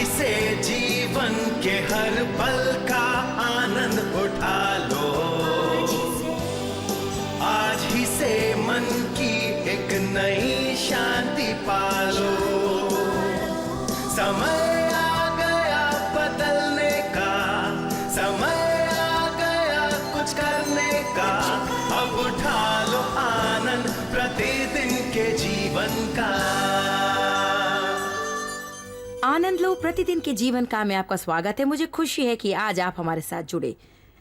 ही से जीवन के हर पल का आनंद उठा लो, आज ही से मन की एक नई शांति पालो। समय आ गया बदलने का, समय आ गया कुछ करने का, अब उठा लो आनंद प्रतिदिन के जीवन का। आनंद लो प्रतिदिन के जीवन का में आपका स्वागत है। मुझे खुशी है कि आज आप हमारे साथ जुड़े।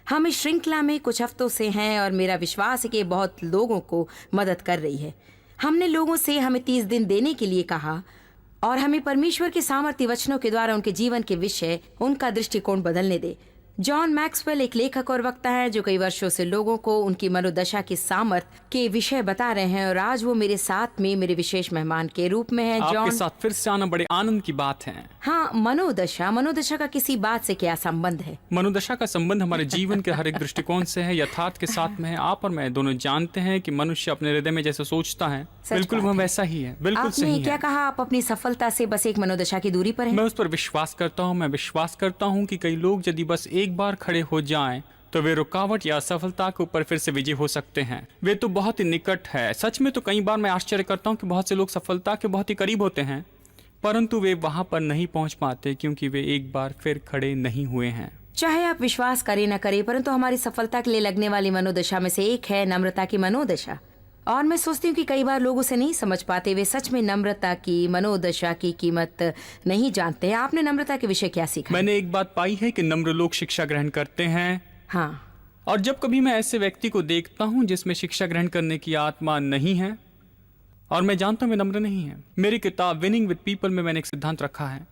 हम इस श्रृंखला में कुछ हफ्तों से हैं और मेरा विश्वास है कि बहुत लोगों को मदद कर रही है। हमने लोगों से हमें 30 दिन देने के लिए कहा और हमें परमेश्वर के सामर्थ्य वचनों के द्वारा उनके जीवन के विषय, उनका दृष्टिकोण बदलने दे। जॉन मैक्सवेल एक लेखक और वक्ता है जो कई वर्षों से लोगों को उनकी मनोदशा की सामर्थ्य के विषय बता रहे हैं और आज वो मेरे साथ में मेरे विशेष मेहमान के रूप में है। जॉन, आपके साथ फिर से आना बड़े आनंद की बात है। हाँ, मनोदशा का किसी बात से क्या संबंध है? मनोदशा का संबंध हमारे जीवन के हर एक दृष्टिकोण से है, यथार्थ के साथ में है। आप और मैं दोनों जानते हैं कि मनुष्य अपने हृदय में जैसे सोचता है बिल्कुल वह वैसा ही है। बिल्कुल सही है। क्या कहा? आप अपनी सफलता से बस एक मनोदशा की दूरी पर हैं? मैं उस पर विश्वास करता हूँ। मैं विश्वास करता हूँ कि कई लोग यदि बस एक बार खड़े हो जाएं तो वे रुकावट या असफलता के ऊपर फिर से विजय हो सकते हैं। वे तो बहुत ही निकट है। सच में तो कई बार मैं आश्चर्य करता हूँ कि बहुत से लोग सफलता के बहुत ही करीब होते हैं परंतु वे वहां पर नहीं पहुंच पाते क्योंकि वे एक बार फिर खड़े नहीं हुए हैं। चाहे आप विश्वास करें न करें, परंतु हमारी सफलता के लिए लगने वाली मनोदशा में से एक है नम्रता की मनोदशा। और मैं सोचती हूँ कि कई बार लोग उसे नहीं समझ पाते। वे सच में नम्रता की मनोदशा की कीमत नहीं जानते हैं। आपने नम्रता के विषय क्या सीखा? मैंने एक बात पाई है कि नम्र लोग शिक्षा ग्रहण करते हैं। हाँ, और जब कभी मैं ऐसे व्यक्ति को देखता हूँ जिसमें शिक्षा ग्रहण करने की आत्मा नहीं है और मैं जानता हूँ वे नम्र नहीं है। मेरी किताब विनिंग विद पीपल में मैंने एक सिद्धांत रखा है।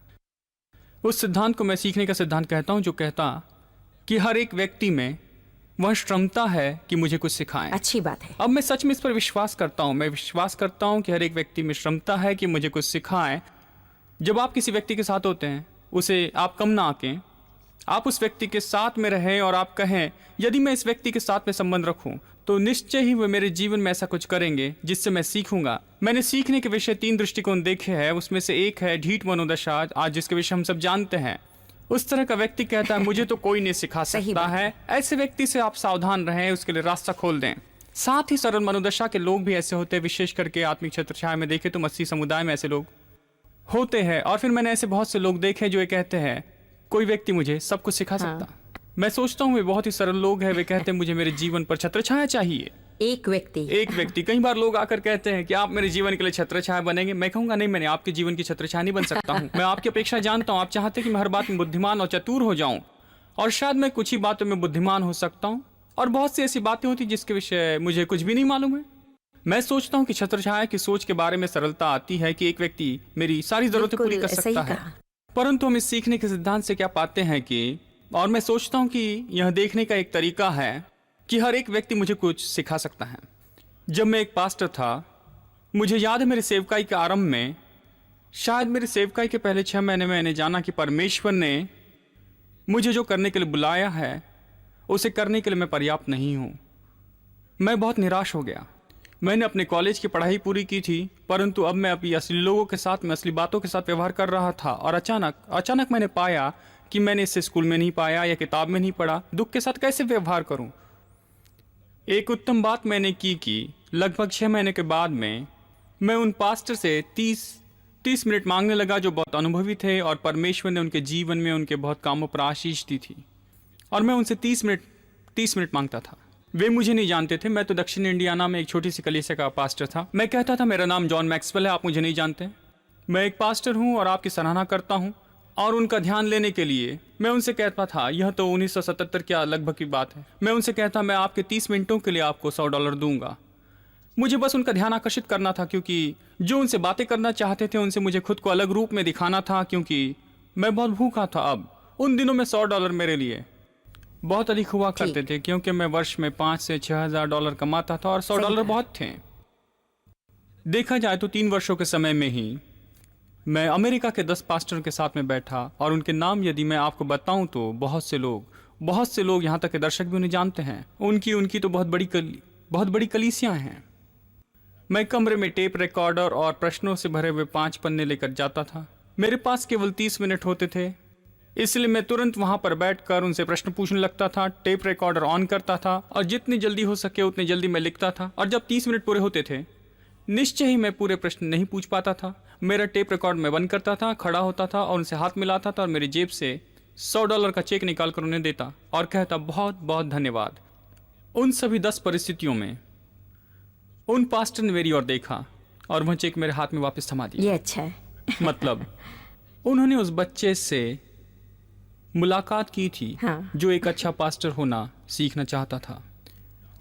उस सिद्धांत को मैं सीखने का सिद्धांत कहता हूँ, जो कहता कि हर एक व्यक्ति में वह क्षमता है कि मुझे कुछ सिखाएं। अच्छी बात है। अब मैं सच में इस पर विश्वास करता हूँ। मैं विश्वास करता हूँ कि हर एक व्यक्ति में क्षमता है कि मुझे कुछ सिखाएं। जब आप किसी व्यक्ति के साथ होते हैं उसे आप कम ना आंकें, आप उस व्यक्ति के साथ में रहें और आप कहें यदि मैं इस व्यक्ति के साथ में संबंध रखूं तो निश्चय ही वे मेरे जीवन में ऐसा कुछ करेंगे जिससे मैं सीखूंगा। मैंने सीखने के विषय 3 दृष्टिकोण देखे हैं। उसमें से एक है ढीठ मनोदशा, आज जिसके विषय हम सब जानते हैं। उस तरह का व्यक्ति कहता है मुझे तो कोई नहीं सिखा सकता है। ऐसे व्यक्ति से आप सावधान रहें, उसके लिए रास्ता खोल दें। साथ ही सरल मनोदशा के लोग भी ऐसे होते हैं, विशेष करके आत्मिक छत्रछाया में देखे तो मसीह समुदाय में ऐसे लोग होते हैं। और फिर मैंने ऐसे बहुत से लोग देखे जो ये कहते हैं कोई व्यक्ति मुझे सब कुछ सिखा सकता। मैं सोचता हूँ वे बहुत ही सरल लोग हैं। वे कहते हैं मुझे मेरे जीवन पर छत्रछाया चाहिए। एक व्यक्ति कई बार लोग आकर कहते हैं कि आप मेरे जीवन के लिए छत्रछाया बनेंगे। मैं कहूंगा नहीं, मैंने आपके जीवन की छत्रछाया नहीं बन सकता हूँ। मैं आपकी अपेक्षा जानता हूँ। आप चाहते कि मैं हर बात में बुद्धिमान और चतुर हो जाऊं और शायद मैं कुछ ही बातों में बुद्धिमान हो सकता हूँ और बहुत सी ऐसी बातें होती जिसके विषय मुझे कुछ भी नहीं मालूम है। मैं सोचता हूँ कि छत्रछाया की सोच के बारे में सरलता आती है कि एक व्यक्ति मेरी सारी जरूरतें पूरी कर सकता है। परंतु हम इस सीखने के सिद्धांत से क्या पाते हैं कि, और मैं सोचता हूं कि यह देखने का एक तरीका है कि हर एक व्यक्ति मुझे कुछ सिखा सकता है। जब मैं एक पास्टर था, मुझे याद है मेरे सेवकाई के आरंभ में, शायद मेरे सेवकाई के पहले 6 महीने में मैंने जाना कि परमेश्वर ने मुझे जो करने के लिए बुलाया है उसे करने के लिए मैं पर्याप्त नहीं हूं। मैं बहुत निराश हो गया। मैंने अपने कॉलेज की पढ़ाई पूरी की थी परंतु अब मैं अभी असली लोगों के साथ में असली बातों के साथ व्यवहार कर रहा था और अचानक मैंने पाया कि मैंने इसे स्कूल में नहीं पाया या किताब में नहीं पढ़ा। दुख के साथ कैसे व्यवहार करूं? एक उत्तम बात मैंने की कि लगभग 6 महीने के बाद में मैं उन पास्टर से 30 मिनट मांगने लगा जो बहुत अनुभवी थे और परमेश्वर ने उनके जीवन में उनके बहुत कामों पर आशीष दी थी और मैं उनसे 30 मिनट मांगता था। वे मुझे नहीं जानते थे। मैं तो दक्षिण इंडियाना में एक छोटी सी कलीसिया का पास्टर था। मैं कहता था मेरा नाम जॉन मैक्सवेल है, आप मुझे नहीं जानते। मैं एक पास्टर हूं और आपकी सराहना करता हूं। और उनका ध्यान लेने के लिए मैं उनसे कहता था, यह तो 1977 के लगभग की बात है, मैं उनसे कहता मैं आपके 30 मिनटों के लिए आपको $100 दूंगा। मुझे बस उनका ध्यान आकर्षित करना था क्योंकि जो उनसे बातें करना चाहते थे उनसे मुझे खुद को अलग रूप में दिखाना था क्योंकि मैं बहुत भूखा था। अब उन दिनों में $100 मेरे लिए बहुत अधिक हुआ करते थे क्योंकि मैं वर्ष में $5,000 से $6,000 कमाता था और $100 बहुत थे। देखा जाए तो 3 वर्षों के समय में ही मैं अमेरिका के 10 पास्टर के साथ में बैठा और उनके नाम यदि मैं आपको बताऊं तो बहुत से लोग यहाँ तक के दर्शक भी उन्हें जानते हैं। उनकी तो बहुत बड़ी कलीसियां हैं। मैं कमरे में टेप रिकॉर्डर और प्रश्नों से भरे हुए 5 पन्ने लेकर जाता था। मेरे पास केवल 30 मिनट होते थे, इसलिए मैं तुरंत वहां पर बैठकर उनसे प्रश्न पूछने लगता था, टेप रिकॉर्डर ऑन करता था और जितनी जल्दी हो सके उतनी जल्दी मैं लिखता था। और जब 30 मिनट पूरे होते थे, निश्चय ही मैं पूरे प्रश्न नहीं पूछ पाता था। मेरा टेप रिकॉर्ड में बंद करता था, खड़ा होता था और उनसे हाथ मिलाता था और मेरी जेब से $100 का चेक निकाल कर उन्हें देता और कहता बहुत बहुत धन्यवाद। उन सभी 10 परिस्थितियों में उन पास्टर ने मेरी ओर देखा और वह चेक मेरे हाथ में वापस थमा दिया। ये अच्छा है। मतलब उन्होंने उस बच्चे से मुलाकात की थी, हाँ। जो एक अच्छा पास्टर होना सीखना चाहता था।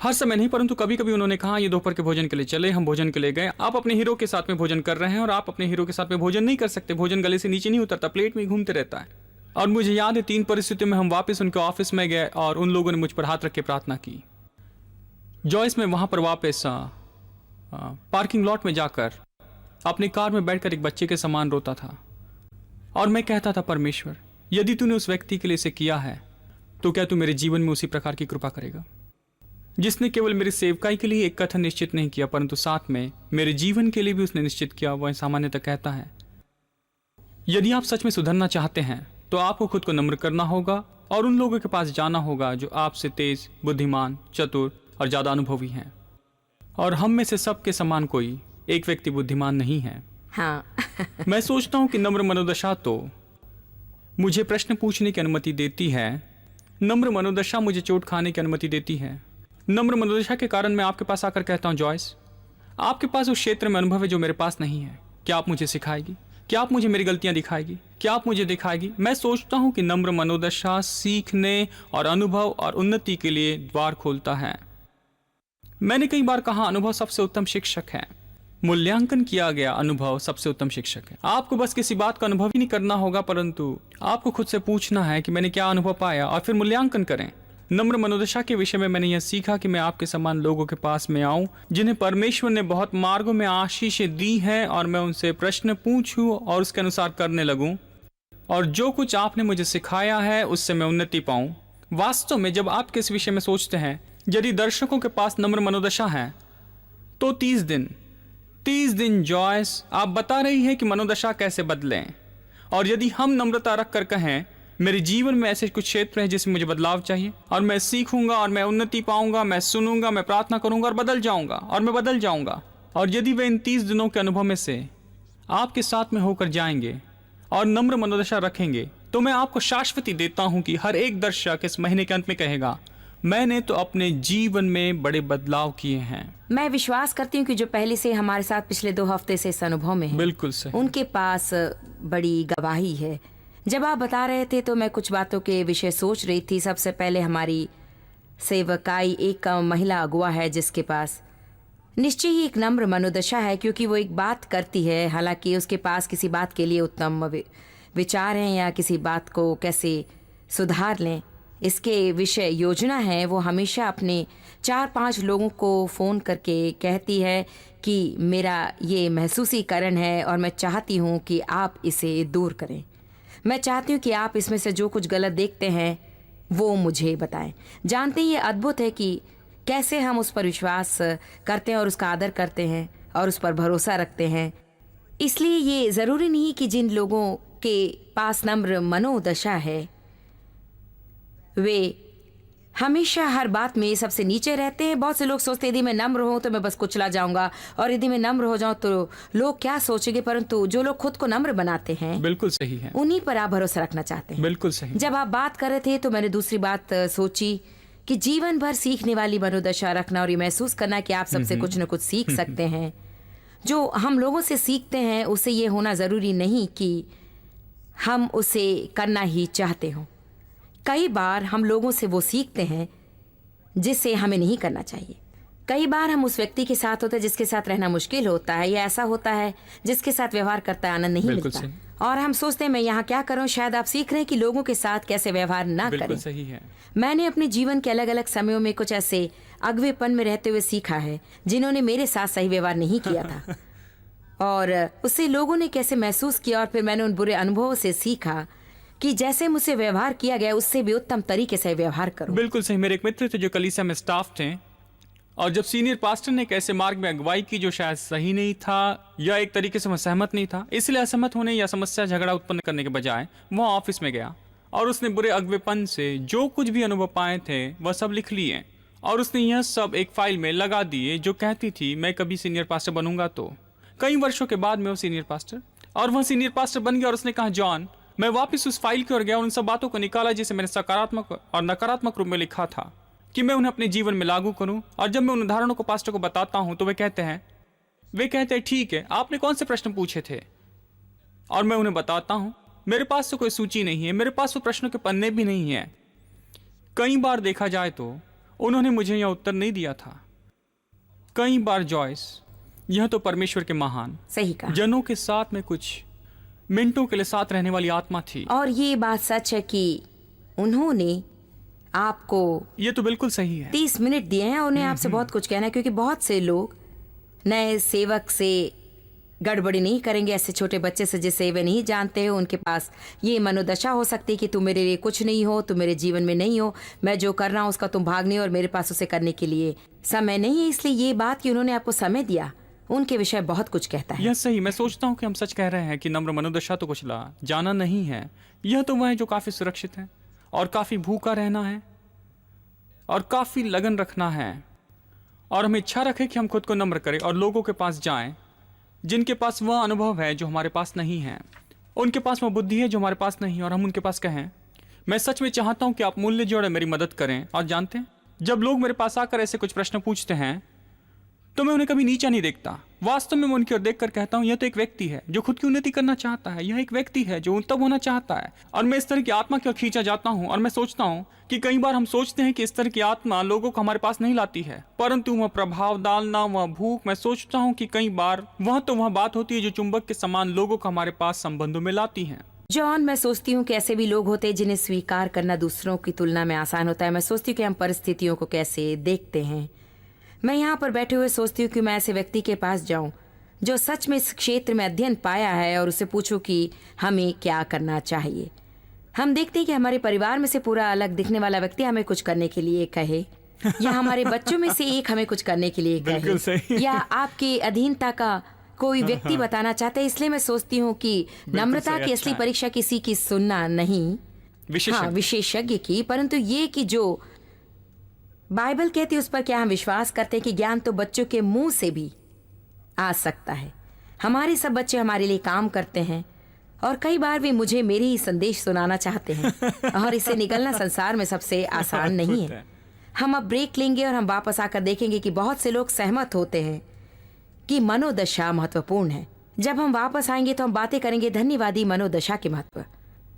हर समय नहीं, परंतु कभी कभी उन्होंने कहा ये दोपहर के भोजन के लिए चले। हम भोजन के लिए गए। आप अपने हीरो के साथ में भोजन कर रहे हैं और आप अपने हीरो के साथ में भोजन नहीं कर सकते। भोजन गले से नीचे नहीं उतरता, प्लेट में ही घूमते रहता है। और मुझे याद है 3 परिस्थितियों में हम वापस उनके ऑफिस में गए और उन लोगों ने मुझ पर हाथ रख के प्रार्थना की। जॉयस में वहां पर वापस पार्किंग लॉट में जाकर अपनी कार में बैठकर एक बच्चे के समान रोता था और मैं कहता था, परमेश्वर, यदि तूने उस व्यक्ति के लिए इसे किया है तो क्या तू मेरे जीवन में उसी प्रकार की कृपा करेगा, जिसने केवल मेरी सेवकाई के लिए एक कथन निश्चित नहीं किया परंतु साथ में मेरे जीवन के लिए भी उसने निश्चित किया। वह सामान्यतः कहता है, यदि आप सच में सुधरना चाहते हैं तो आपको खुद को नम्र करना होगा और उन लोगों के पास जाना होगा जो आपसे तेज, बुद्धिमान, चतुर और ज्यादा अनुभवी हैं। और हम में से सबके समान कोई एक व्यक्ति बुद्धिमान नहीं है। हाँ। मैं सोचता हूं कि नम्र मनोदशा तो मुझे प्रश्न पूछने की अनुमति देती है। नम्र मनोदशा मुझे चोट खाने की अनुमति देती है। नम्र मनोदशा के कारण मैं आपके पास आकर कहता हूं, जॉयस, आपके पास उस क्षेत्र में अनुभव है जो मेरे पास नहीं है। क्या आप मुझे सिखाएगी? क्या आप मुझे मेरी गलतियां दिखाएगी? क्या आप मुझे दिखाएगी? मैं सोचता हूं कि नम्र मनोदशा सीखने और अनुभव और उन्नति के लिए द्वार खोलता है। मैंने कई बार कहा, अनुभव सबसे उत्तम शिक्षक है। मूल्यांकन किया गया अनुभव सबसे उत्तम शिक्षक है। आपको बस किसी बात का अनुभव ही नहीं करना होगा, परंतु आपको खुद से पूछना है कि मैंने क्या अनुभव पाया और फिर मूल्यांकन करें। नम्र मनोदशा के विषय में मैंने यह सीखा कि मैं आपके समान लोगों के पास में आऊं जिन्हें परमेश्वर ने बहुत मार्गों में आशीषें दी है और मैं उनसे प्रश्न पूछूं और उसके अनुसार करने लगूं और जो कुछ आपने मुझे सिखाया है उससे मैं उन्नति पाऊं। वास्तव में जब आप किस विषय में सोचते हैं, यदि दर्शकों के पास नम्र मनोदशा है तो 30 दिन जॉयस आप बता रही है कि मनोदशा कैसे बदलें। और यदि हम नम्रता रख कर कहें, मेरे जीवन में ऐसे कुछ क्षेत्र हैं जिसमें मुझे बदलाव चाहिए और मैं सीखूंगा और मैं उन्नति पाऊंगा, मैं सुनूंगा, मैं प्रार्थना करूंगा और बदल जाऊंगा। और यदि वे इन 30 दिनों के अनुभव में से आपके साथ में होकर जाएंगे और नम्र मनोदशा रखेंगे, तो मैं आपको शाश्वती देता हूं कि हर एक दर्शक इस महीने के अंत में कहेगा, मैंने तो अपने जीवन में बड़े बदलाव किए हैं। मैं विश्वास करती हूँ कि जो पहले से हमारे साथ पिछले 2 हफ्ते से इस अनुभव में हैं, बिल्कुल सही। उनके पास बड़ी गवाही है। जब आप बता रहे थे तो मैं कुछ बातों के विषय सोच रही थी। सबसे पहले हमारी सेवकाई एक महिला अगुआ है जिसके पास निश्चय ही एक नम्र मनोदशा है, क्योंकि वो एक बात करती है, हालांकि उसके पास किसी बात के लिए उत्तम विचार हैं या किसी बात को कैसे सुधार लें इसके विषय योजना है। वो हमेशा अपने 4-5 लोगों को फ़ोन करके कहती है कि मेरा ये महसूसीकरण है और मैं चाहती हूँ कि आप इसे दूर करें। मैं चाहती हूँ कि आप इसमें से जो कुछ गलत देखते हैं वो मुझे बताएं। जानते हैं ये अद्भुत है कि कैसे हम उस पर विश्वास करते हैं और उसका आदर करते हैं और उस पर भरोसा रखते हैं। इसलिए ये ज़रूरी नहीं कि जिन लोगों के पास नम्र मनोदशा है वे हमेशा हर बात में सबसे नीचे रहते हैं। बहुत से लोग सोचते हैं यदि मैं नम्र हूं तो मैं बस कुचला जाऊंगा और यदि मैं नम्र हो जाऊं तो लोग क्या सोचेंगे, परंतु जो लोग खुद को नम्र बनाते हैं, बिल्कुल सही है, उन्हीं पर आप भरोसा रखना चाहते हैं। बिल्कुल सही। जब आप बात कर रहे थे तो मैंने दूसरी बात सोची कि जीवन भर सीखने वाली मनोदशा रखना और ये महसूस करना कि आप सबसे कुछ न कुछ सीख सकते हैं। जो हम लोगों से सीखते हैं उसे ये होना ज़रूरी नहीं कि हम उसे करना ही चाहते हों। कई बार हम लोगों से वो सीखते हैं जिसे हमें नहीं करना चाहिए। कई बार हम उस व्यक्ति के साथ होते हैं जिसके साथ रहना मुश्किल होता है, या ऐसा होता है जिसके साथ व्यवहार करता है आनंद नहीं मिलता, और हम सोचते हैं मैं यहाँ क्या करूँ। शायद आप सीख रहे हैं कि लोगों के साथ कैसे व्यवहार ना करें। सही है। मैंने अपने जीवन के अलग अलग समयों में कुछ ऐसे अगवेपन में रहते हुए सीखा है जिन्होंने मेरे साथ सही व्यवहार नहीं किया था और उससे लोगों ने कैसे महसूस किया, और फिर मैंने उन बुरे अनुभवों से सीखा कि जैसे मुझसे व्यवहार किया गया उससे भी उत्तम तरीके से व्यवहार करूं। बिल्कुल सही। मेरे एक मित्र थे जो कलीसिया में स्टाफ थे और जब सीनियर पास्टर ने एक ऐसे मार्ग में अगुवाई की जो शायद सही नहीं था या एक तरीके से वह सहमत नहीं था, इसलिए असहमत होने या समस्या झगड़ा उत्पन्न करने के बजाय वह ऑफिस में गया और उसने बुरे अगवेपन से जो कुछ भी अनुभव पाए थे वह सब लिख लिए और उसने यह सब एक फाइल में लगा दिए जो कहती थी मैं कभी सीनियर पास्टर बनूंगा। तो कई वर्षों के बाद में वो सीनियर पास्टर बन गया और उसने कहा जॉन, मैं वापस उस फाइल की ओर गया और उन सब बातों को निकाला जिसे मैंने सकारात्मक और नकारात्मक रूप में लिखा था कि मैं उन्हें अपने जीवन में लागू करूं। और जब मैं उन उदाहरणों को पास्टर को बताता हूं तो वे कहते हैं ठीक है, आपने कौन से प्रश्न पूछे थे? और मैं उन्हें बताता हूं मेरे पास तो कोई सूची नहीं है, मेरे पास वो प्रश्नों के पन्ने भी नहीं है। कई बार देखा जाए तो उन्होंने मुझे यह उत्तर नहीं दिया था। कई बार जॉयस, यह तो परमेश्वर के महान सही कहा जनों के साथ में कुछ मिनटों के लिए साथ रहने वाली आत्मा थी। और ये बात सच है कि उन्होंने आपको ये तो बिल्कुल सही है 30 मिनट दिए हैं। उन्हें आपसे बहुत कुछ कहना है, क्योंकि बहुत से लोग नए सेवक से गड़बड़ी नहीं करेंगे, ऐसे छोटे बच्चे से जिसे वे नहीं जानते हो। उनके पास ये मनोदशा हो सकती है कि तुम मेरे लिए कुछ नहीं हो, तुम मेरे जीवन में नहीं हो, मैं जो कर रहा हूँ उसका तुम भाग नहीं हो और मेरे पास उसे करने के लिए समय नहीं है। इसलिए ये बात कि उन्होंने आपको समय दिया उनके विषय बहुत कुछ कहता है। यह सही, मैं सोचता हूँ कि हम सच कह रहे हैं कि नम्र मनोदशा तो कुचला जाना नहीं है। यह तो वह है जो काफी सुरक्षित है और काफी भूखा रहना है और काफी लगन रखना है और हम इच्छा रखें कि हम खुद को नम्र करें और लोगों के पास जाएं जिनके पास वह अनुभव है जो हमारे पास नहीं है, उनके पास वह बुद्धि है जो हमारे पास नहीं, और हम उनके पास कहें मैं सच में चाहता हूं कि आप मूल्य जोड़े मेरी मदद करें। और जानते हैं, जब लोग मेरे पास आकर ऐसे कुछ प्रश्न पूछते हैं तो मैं उन्हें कभी नीचा नहीं देखता। वास्तव में मैं उनकी ओर देखकर कहता हूं यह तो एक व्यक्ति है जो खुद की उन्नति करना चाहता है, यह एक व्यक्ति है जो उन्नत होना चाहता है। और मैं इस तरह की आत्मा की ओर खींचा जाता हूं और मैं सोचता हूं कि कई बार हम सोचते हैं कि इस तरह की आत्मा लोगों को हमारे पास नहीं लाती है, परंतु वह प्रभाव डालना, वह भूख, मैं सोचता हूं कि कई बार वह बात होती है जो चुंबक के समान लोगों को हमारे पास संबंधों में लाती है। जॉन, मैं सोचती हूँ कि ऐसे भी लोग होते हैं जिन्हें स्वीकार करना दूसरों की तुलना में आसान होता है। मैं सोचती हूँ कि हम परिस्थितियों को कैसे देखते हैं। मैं यहाँ पर बैठे हुए सोचती हूँ कि मैं ऐसे व्यक्ति के पास जाऊं जो सच में इस क्षेत्र में अध्ययन पाया है और उससे पूछूं कि हमें क्या करना चाहिए। हम देखते हैं कि हमारे परिवार में से पूरा अलग दिखने वाला व्यक्ति हमें कुछ करने के लिए कहे, या हमारे बच्चों में से एक हमें कुछ करने के लिए कहे, या आपके अधीनता का कोई व्यक्ति बताना चाहता है। इसलिए मैं सोचती हूँ कि नम्रता की असली परीक्षा किसी की सुनना नहीं, विशेषज्ञ की, परंतु ये कि जो बाइबल कहती है उस पर क्या हम विश्वास करते हैं कि ज्ञान तो बच्चों के मुंह से भी आ सकता है। हमारे सब बच्चे हमारे लिए काम करते हैं और कई बार वे मुझे मेरे ही संदेश सुनाना चाहते हैं और इससे निकलना संसार में सबसे आसान नहीं है। हम अब ब्रेक लेंगे और हम वापस आकर देखेंगे कि बहुत से लोग सहमत होते हैं कि मनोदशा महत्वपूर्ण है। जब हम वापस आएंगे तो हम बातें करेंगे धन्यवादी मनोदशा के महत्व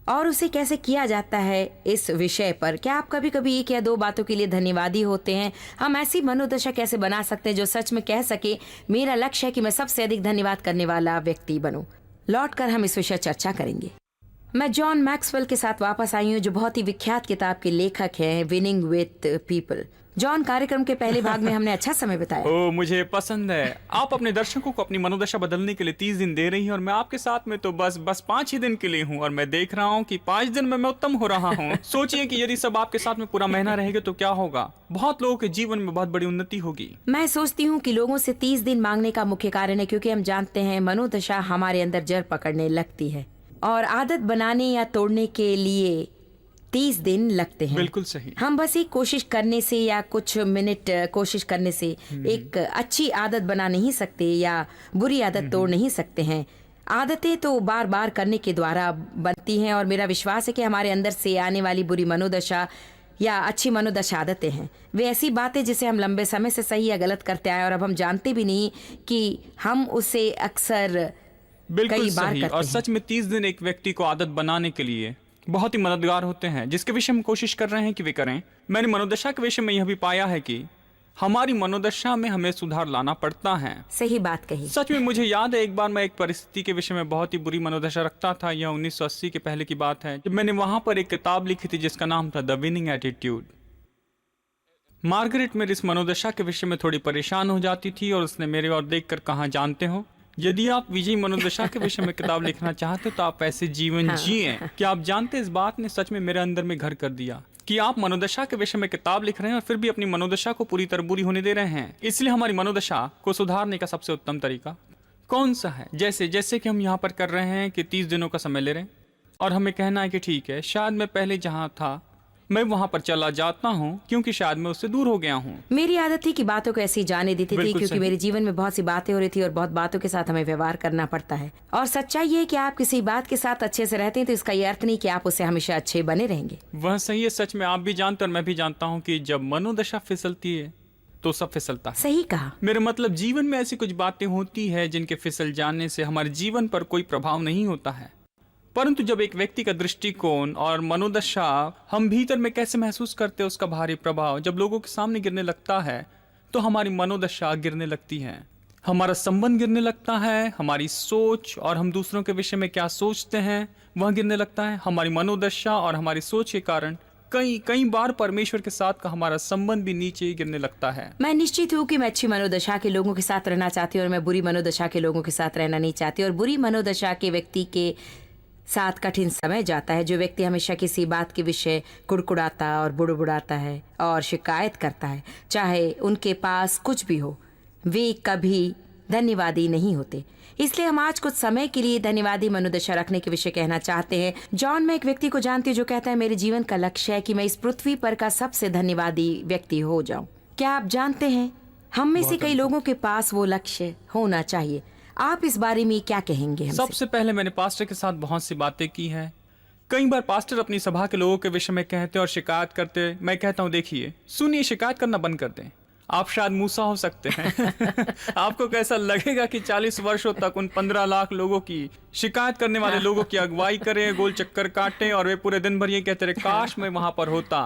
और उसे कैसे किया जाता है इस विषय पर। क्या आप कभी कभी एक या दो बातों के लिए धन्यवादी होते हैं? हम ऐसी मनोदशा कैसे बना सकते हैं जो सच में कह सके मेरा लक्ष्य है कि मैं सबसे अधिक धन्यवाद करने वाला व्यक्ति बनूं। लौटकर हम इस विषय चर्चा करेंगे। मैं जॉन मैक्सवेल के साथ वापस आई हूँ जो बहुत ही विख्यात किताब के लेखक हैं, विनिंग विथ पीपल। जॉन, कार्यक्रम के पहले भाग में हमने अच्छा समय बताया। ओह, मुझे पसंद है। आप अपने दर्शकों को अपनी मनोदशा बदलने के लिए 30 दिन दे रही हैं और मैं आपके साथ में तो बस 5 ही दिन के लिए हूँ और मैं देख रहा हूँ कि 5 दिन में मैं उत्तम हो रहा हूँ। सोचिए कि यदि सब आपके साथ में पूरा महीना रहेगा तो क्या होगा। बहुत लोगों के जीवन में बहुत बड़ी उन्नति होगी। मैं सोचती हूँ कि लोगों से 30 दिन मांगने का मुख्य कारण है क्योंकि हम जानते हैं मनोदशा हमारे अंदर जड़ पकड़ने लगती है और आदत बनाने या तोड़ने के लिए 30 दिन लगते हैं। बिल्कुल सही। हम बस एक कोशिश करने से या कुछ मिनट कोशिश करने से एक अच्छी आदत बना नहीं सकते या बुरी आदत तोड़ नहीं सकते हैं। आदतें तो बार बार करने के द्वारा बनती हैं और मेरा विश्वास है कि हमारे अंदर से आने वाली बुरी मनोदशा या अच्छी मनोदशा आदतें हैं वे ऐसी बातें जिसे हम लंबे समय से सही या गलत करते आए और अब हम जानते भी नहीं कि हम उसे अक्सर कई बार करते हैं। और सच में 30 दिन एक व्यक्ति को आदत बनाने के लिए बहुत ही मददगार होते हैं, जिसके विषय में कोशिश कर रहे हैं कि वे करें। मैंने मनोदशा के विषय में यह भी पाया है कि हमारी मनोदशा में हमें सुधार लाना पड़ता है। सही बात कही। सच में मुझे याद है एक बार मैं एक परिस्थिति के विषय में बहुत ही बुरी मनोदशा रखता था। यह 1980 के पहले की बात है जब मैंने वहां पर एक किताब लिखी थी जिसका नाम था द विनिंग एटीट्यूड। मार्गरेट मेरी इस मनोदशा के विषय में थोड़ी परेशान हो जाती थी और उसने मेरे ओर देखकर कहा, जानते हो, यदि आप विजयी मनोदशा के विषय में किताब लिखना चाहते तो आप ऐसे जीवन जिए। क्या आप जानते, इस बात ने सच में मेरे अंदर में घर कर दिया कि आप मनोदशा के विषय में किताब लिख रहे हैं और फिर भी अपनी मनोदशा को पूरी तरह बुरी होने दे रहे हैं। इसलिए हमारी मनोदशा को सुधारने का सबसे उत्तम तरीका कौन सा है? जैसे कि हम यहाँ पर कर रहे हैं कि 30 दिनों का समय ले रहे हैं और हमें कहना है कि ठीक है, शायद मैं पहले जहाँ था मैं वहां पर चला जाता हूं क्योंकि शायद मैं उससे दूर हो गया हूं। मेरी आदत थी कि बातों को ऐसे ही जाने देती थी, क्योंकि मेरे जीवन में बहुत सी बातें हो रही थी और बहुत बातों के साथ हमें व्यवहार करना पड़ता है। और सच्चाई ये है कि आप किसी बात के साथ अच्छे से रहते हैं तो इसका ये अर्थ नहीं कि आप उससे हमेशा अच्छे बने रहेंगे। वह सही है, सच में आप भी जानते और मैं भी जानता हूँ कि जब मनोदशा फिसलती है तो सब फिसलता है। सही कहा। मेरा मतलब जीवन में ऐसी कुछ बातें होती है जिनके फिसल जाने से हमारे जीवन पर कोई प्रभाव नहीं होता है, परंतु जब एक व्यक्ति का दृष्टिकोण और मनोदशा हम भीतर में कैसे महसूस करते हैं उसका भारी प्रभाव जब लोगों के सामने गिरने लगता है तो हमारी मनोदशा गिरने लगती है, हमारा संबंध गिरने लगता है, हमारी सोच और हम दूसरों के विषय में क्या सोचते हैं वह गिरने लगता है। हमारी मनोदशा और हमारी सोच के कारण कई बार परमेश्वर के साथ का हमारा संबंध भी नीचे गिरने लगता है। मैं निश्चित हूँ कि मैं अच्छी मनोदशा के लोगों के साथ रहना चाहती हूँ और मैं बुरी मनोदशा के लोगों के साथ रहना नहीं चाहती। और बुरी मनोदशा के व्यक्ति के साथ कठिन समय जाता है। जो व्यक्ति हमेशा किसी बात के विषय कुड़कुड़ाता और बुड़बुड़ाता है और शिकायत करता है, चाहे उनके पास कुछ भी हो, वे कभी धन्यवादी नहीं होते। इसलिए हम आज कुछ समय के लिए धन्यवादी मनोदशा रखने के विषय कहना चाहते हैं। जॉन, मैं एक व्यक्ति को जानती हूँ जो कहता है मेरे जीवन का लक्ष्य है कि मैं इस पृथ्वी पर का सबसे धन्यवादी व्यक्ति हो जाऊं। क्या आप जानते हैं, हम में से कई लोगों के पास वो लक्ष्य होना चाहिए। आप इस बारे में क्या कहेंगे हमसे? सबसे पहले मैंने पास्टर के साथ बहुत सी बातें की हैं। कई बार पास्टर अपनी सभा के लोगों के विषय में कहते और शिकायत करते। मैं कहता हूँ देखिए, सुनिए, शिकायत करना बंद कर दें। आप शायद मूसा हो सकते हैं आपको कैसा लगेगा कि 40 वर्षों तक उन 15 लाख लोगों की शिकायत करने वाले लोगों की अगुवाई करें, गोल चक्कर काटें और वे पूरे दिन भर ये कहते रहे काश मैं वहां पर होता।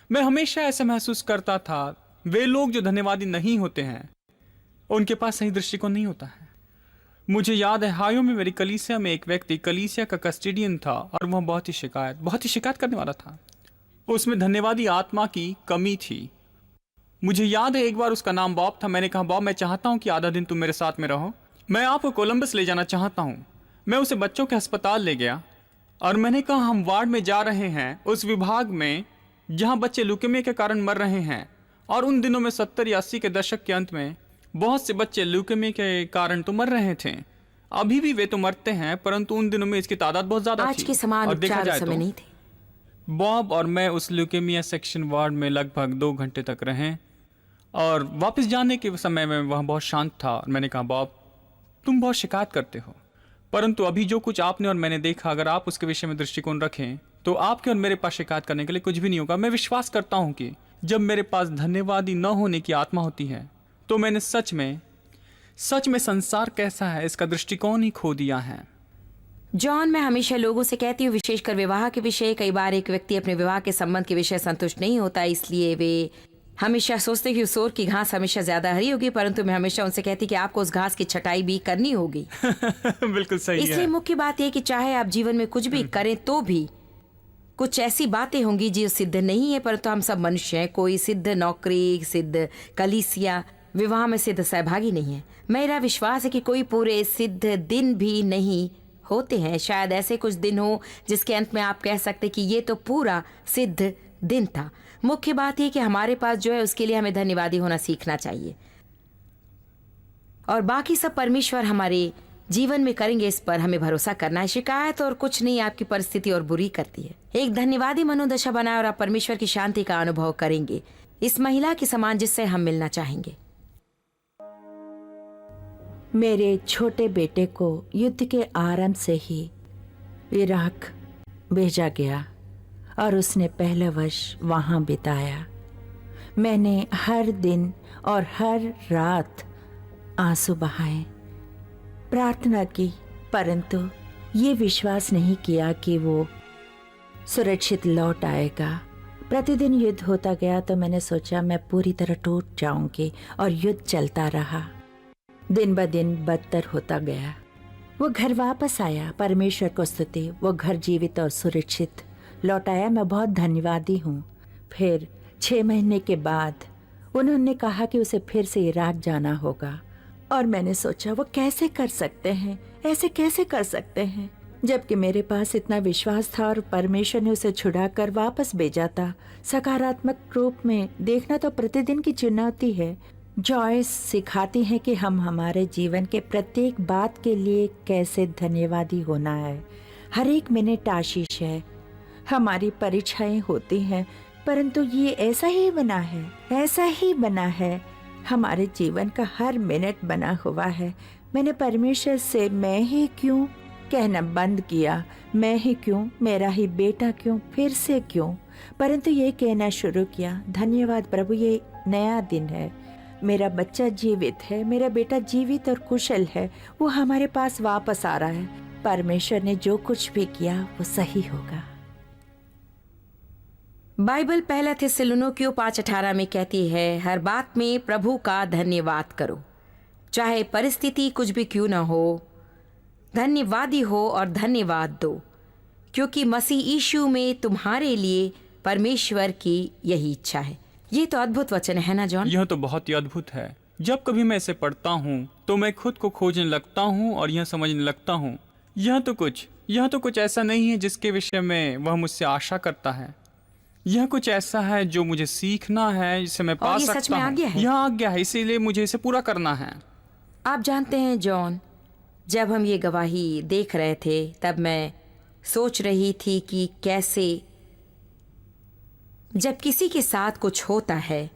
मैं हमेशा ऐसा महसूस करता था वे लोग जो धन्यवादी नहीं होते हैं उनके पास सही दृष्टिकोण नहीं होता है। मुझे याद है हायो में मेरी कलीसिया में एक व्यक्ति कलीसिया का कस्टोडियन था और वह बहुत ही शिकायत करने वाला था। उसमें धन्यवादी आत्मा की कमी थी। मुझे याद है एक बार उसका नाम बॉब था। मैंने कहा बॉब, मैं चाहता हूं कि आधा दिन तुम मेरे साथ में रहो, मैं आपको कोलंबस ले जाना चाहता हूं। मैं उसे बच्चों के अस्पताल ले गया और मैंने कहा हम वार्ड में जा रहे हैं, उस विभाग में जहां बच्चे ल्यूकेमिया के कारण मर रहे हैं। और उन दिनों में 70 या 80 के दशक के अंत में बहुत से बच्चे ल्यूकेमिया के कारण तो मर रहे थे। अभी भी वे तो मरते हैं, परंतु उन दिनों में इसकी तादाद बहुत ज्यादा थी। आज के समान उपचार उस समय नहीं थे। बॉब और मैं उस ल्यूकेमिया सेक्शन वार्ड में लगभग 2 घंटे तक रहे और वापस जाने के समय में वह बहुत शांत था। और मैंने कहा बॉब, तुम बहुत शिकायत करते हो, परंतु अभी जो कुछ आपने और मैंने देखा, अगर आप उसके विषय में दृष्टिकोण रखें तो आपके और मेरे पास शिकायत करने के लिए कुछ भी नहीं होगा। मैं विश्वास करता हूं कि जब मेरे पास धन्यवादी न होने की आत्मा होती है तो मैंने सच में संसार कैसा है इसका दृष्टिकोण ही खो दिया है। जॉन, मैं हमेशा लोगों से कहती हूँ, विशेषकर विवाह के विषय, कई बार एक व्यक्ति अपने विवाह के संबंध के विषय संतुष्ट नहीं होता, इसलिए वे हमेशा सोचते कि उस ओर की घास हमेशा ज्यादा हरी होगी, परंतु मैं हमेशा उनसे कहती कि आपको उस घास की छटाई भी करनी होगी। बिल्कुल सही है। इसलिए मुख्य बात यह कि चाहे आप जीवन में कुछ भी करें तो भी कुछ ऐसी बातें होंगी जो सिद्ध नहीं है, परंतु हम सब मनुष्य हैं। कोई सिद्ध नौकरी, सिद्ध कलीसिया, विवाह में सिद्ध सहभागी नहीं है। मेरा विश्वास है कि कोई पूरे सिद्ध दिन भी नहीं होते हैं। शायद ऐसे कुछ दिन हो जिसके अंत में आप कह सकते कि ये तो पूरा सिद्ध दिन था। मुख्य बात यह कि हमारे पास जो है उसके लिए हमें धन्यवादी होना सीखना चाहिए और बाकी सब परमेश्वर हमारे जीवन में करेंगे, इस पर हमें भरोसा करना है। शिकायत और कुछ नहीं आपकी परिस्थिति और बुरी करती है। एक धन्यवादी मनोदशा बनाए और आप परमेश्वर की शांति का अनुभव करेंगे, इस महिला के समान जिससे हम मिलना चाहेंगे। मेरे छोटे बेटे को युद्ध के आरंभ से ही इराक भेजा गया और उसने पहला वर्ष वहाँ बिताया। मैंने हर दिन और हर रात आंसू बहाए, प्रार्थना की, परंतु ये विश्वास नहीं किया कि वो सुरक्षित लौट आएगा। प्रतिदिन युद्ध होता गया तो मैंने सोचा मैं पूरी तरह टूट जाऊंगी और युद्ध चलता रहा। दिन ब दिन बदतर होता गया। वो घर वापस आया, परमेश्वर को स्तुति, वो घर जीवित और सुरक्षित लौट आया। मैं बहुत धन्यवादी हूँ। फिर 6 महीने के बाद उन्होंने कहा कि उसे फिर से इराक जाना होगा और मैंने सोचा वो कैसे कर सकते हैं, ऐसे कैसे कर सकते हैं। जबकि मेरे पास इतना विश्वास था और परमेश्वर ने उसे छुड़ाकर वापस भेजा था। सकारात्मक रूप में देखना तो प्रतिदिन की चुनौती है। जॉयस सिखाती हैं कि हम हमारे जीवन के प्रत्येक बात के लिए कैसे धन्यवादी होना है। हर एक मिनट आशीष है। हमारी परीक्षाएं होती हैं, परंतु ये ऐसा ही बना है, ऐसा ही बना है। हमारे जीवन का हर मिनट बना हुआ है। मैंने परमेश्वर से मैं ही क्यों कहना बंद किया, मैं ही क्यों, मेरा ही बेटा क्यों, फिर से क्यों, परंतु ये कहना शुरू किया, धन्यवाद प्रभु, ये नया दिन है, मेरा बच्चा जीवित है, मेरा बेटा जीवित और कुशल है, वो हमारे पास वापस आ रहा है। परमेश्वर ने जो कुछ भी किया वो सही होगा। बाइबल पहला थिस्सलुनीकियों 5:18 में कहती है, हर बात में प्रभु का धन्यवाद करो, चाहे परिस्थिति कुछ भी क्यों ना हो, धन्यवादी हो और धन्यवाद दो, क्योंकि मसीह यीशु में तुम्हारे लिए परमेश्वर की यही इच्छा है। ये तो अद्भुत वचन है ना जॉन? यह तो बहुत ही अद्भुत है। जब कभी मैं इसे पढ़ता हूँ तो मैं खुद को खोजने लगता हूँ और यह समझने लगता हूँ, यह तो कुछ ऐसा नहीं है जिसके विषय में वह मुझसे आशा करता है। यह कुछ ऐसा है जो मुझे सीखना है, जिसे मैं पा सकता हूँ। सच में आज्ञा है। यह आज्ञा है, इसीलिए मुझे इसे पूरा करना है। आप जानते हैं जॉन, जब हम ये गवाही देख रहे थे तब मैं सोच रही थी कि कैसे जब किसी के साथ कुछ होता है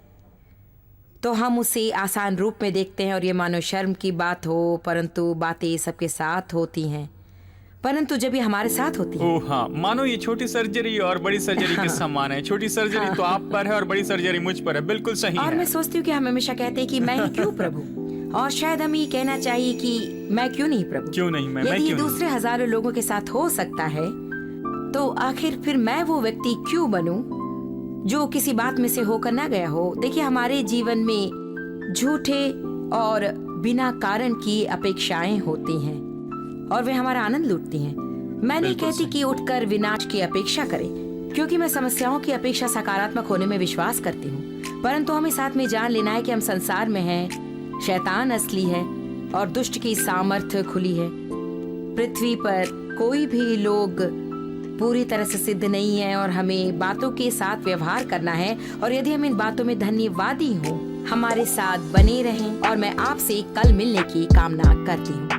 तो हम उसे आसान रूप में देखते हैं और ये मानो शर्म की बात हो, परंतु बातें सबके साथ होती हैं। परंतु जब ये हमारे साथ होती है, ओह हाँ, मानो ये छोटी सर्जरी और बड़ी सर्जरी के समान है। छोटी सर्जरी तो आप पर है और बड़ी सर्जरी मुझ पर है। बिल्कुल सही और है। मैं सोचती हूँ कि हम हमेशा कहते हैं कि मैं ही क्यों प्रभु, और शायद हम ये कहना चाहिए कि मैं क्यों नहीं प्रभु। क्यों नहीं मैं यदि क्यों दूसरे हजारों लोगों के साथ हो सकता है तो आखिर फिर मैं वो व्यक्ति क्यों बनूं जो किसी बात में से होकर ना गया हो। देखिए, हमारे जीवन में झूठे और बिना कारण की अपेक्षाएं होती हैं और वे हमारा आनंद लूटती हैं। मैं नहीं कहती कि उठकर विनाश की अपेक्षा करें, क्योंकि मैं समस्याओं की अपेक्षा सकारात्मक होने में विश्वास करती हूँ, परंतु हमें साथ में जान लेना है कि हम संसार में हैं, शैतान असली है और दुष्ट की सामर्थ्य खुली है। पृथ्वी पर कोई भी लोग पूरी तरह से सिद्ध नहीं है और हमें बातों के साथ व्यवहार करना है, और यदि हम इन बातों में धन्यवादी हों, हमारे साथ बने रहें और मैं आपसे कल मिलने की कामना करती हूँ।